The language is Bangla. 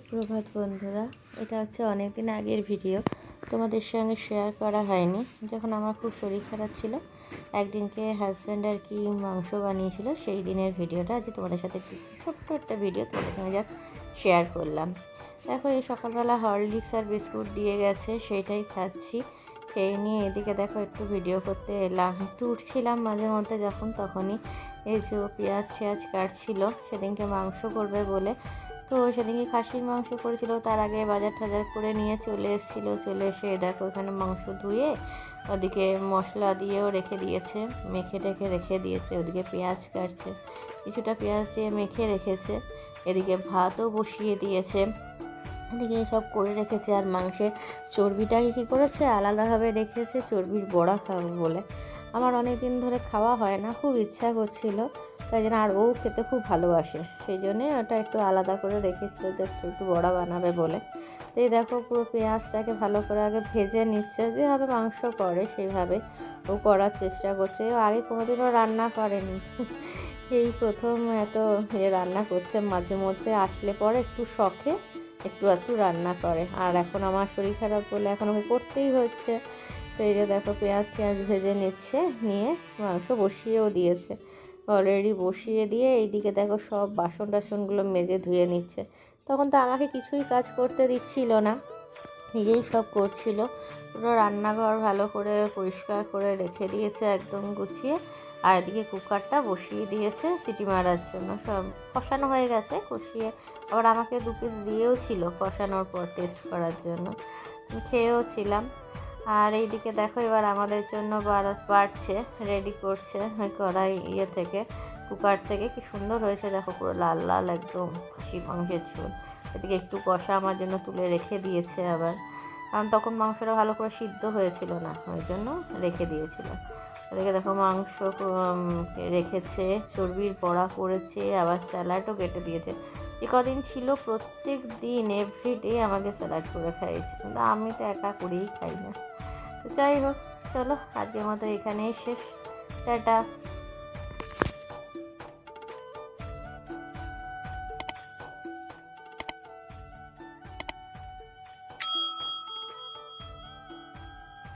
সুপ্রভাত বন্ধুরা, এটা হচ্ছে অনেক দিন আগের ভিডিও, তোমাদের সঙ্গে শেয়ার করা হয়নি। যখন আমার খুব শরীর খারাপ ছিল, একদিনকে হাজব্যান্ড আর কি মাংস বানিয়েছিল, সেই দিনের ভিডিওটা আজ তোমাদের সাথে একটু ছোট্ট একটা ভিডিও তোমাদের সঙ্গে যা শেয়ার করলাম। দেখো, এই সকালবেলা হরলিক্স আর বিস্কুট দিয়ে গেছে, সেইটাই খাচ্ছি। খেয়ে নিয়ে এদিকে দেখো একটু ভিডিও করতে এলাম। একটু উঠছিলাম মাঝে মধ্যে তখনই এই যে পেঁয়াজ টেয়াজ কাটছিল, সেদিনকে মাংস করবে বলে। তো সেদিনকে খাসির মাংস করেছিল, তার আগে বাজার টাজার করে নিয়ে চলে এসেছিলো। চলে এসে দেখো এখানে মাংস ধুয়ে ওদিকে মশলা দিয়েও রেখে দিয়েছে, মেখে টেখে রেখে দিয়েছে। ওদিকে পেঁয়াজ কাটছে, কিছুটা পেঁয়াজ দিয়ে মেখে রেখেছে। এদিকে ভাতও বসিয়ে দিয়েছে, এদিকে এসব করে রেখেছে। আর মাংসের চর্বিটাকে কী করেছে, আলাদাভাবে রেখেছে চর্বির বড়া খাবো বলে। আমার অনেক দিন ধরে খাওয়া হয় না, খুব ইচ্ছা করছিল, তাই জন্য। আর ও খেতে খুব ভালোবাসে, সেই জন্যে ওটা একটু আলাদা করে রেখেছিল, জাস্ট একটু বড়া বানাবে বলে। তো এই দেখো পুরো পেঁয়াজটাকে ভালো করে আগে ভেজে নিচ্ছে, যেভাবে মাংস করে সেইভাবে ও করার চেষ্টা করছে। আগে কোনোদিনও রান্না করেনি, এই প্রথম এত রান্না করছে। মাঝে মধ্যে আসলে পরে একটু শখে একটু রান্না করে। আর এখন আমার শরীর খারাপ বলে এখন ওকে করতেই হচ্ছে। তো এই যে দেখো পেঁয়াজ ভেজে নিচ্ছে, নিয়ে মাংস বসিয়েও দিয়েছে। অলরেডি বসিয়ে দিয়ে এইদিকে দেখো সব বাসন টাসনগুলো মেজে ধুয়ে নিচ্ছে। তখন তো আমাকে কিছুই কাজ করতে দিচ্ছিল না, নিজেই সব করছিল। পুরো রান্নাঘর ভালো করে পরিষ্কার করে রেখে দিয়েছে, একদম গুছিয়ে। আর এদিকে কুকারটা বসিয়ে দিয়েছে সিটি মারার জন্য। সব কষানো হয়ে গেছে, কষিয়ে আবার আমাকে 2 পিস দিয়েও ছিল কষানোর পর টেস্ট করার জন্য, খেয়েও ছিলাম। আর এইদিকে দেখো এবার আমাদের জন্য বাড়ছে, রেডি করছে ওই কড়াই থেকে, কুকার থেকে। কি সুন্দর হয়েছে দেখো, পুরো লাল লাল একদম খাসির মাংসের ঝোল। এদিকে একটু কষা আমার জন্য তুলে রেখে দিয়েছে আবার, কারণ তখন মাংসটা ভালো করে সিদ্ধ হয়েছিল না, ওই জন্য রেখে দিয়েছিল। এদিকে দেখো মাংস রেখেছে, চর্বির বড়া করেছে, আবার স্যালাডও কেটে দিয়েছে। যে কদিন ছিল প্রত্যেক দিন এভরিডে আমাকে স্যালাড করে খাইয়েছে, কিন্তু আমি তো একা করেই খাই না। তো যাই হোক, চলো আজকের মতো এখানেই শেষ, টাটা।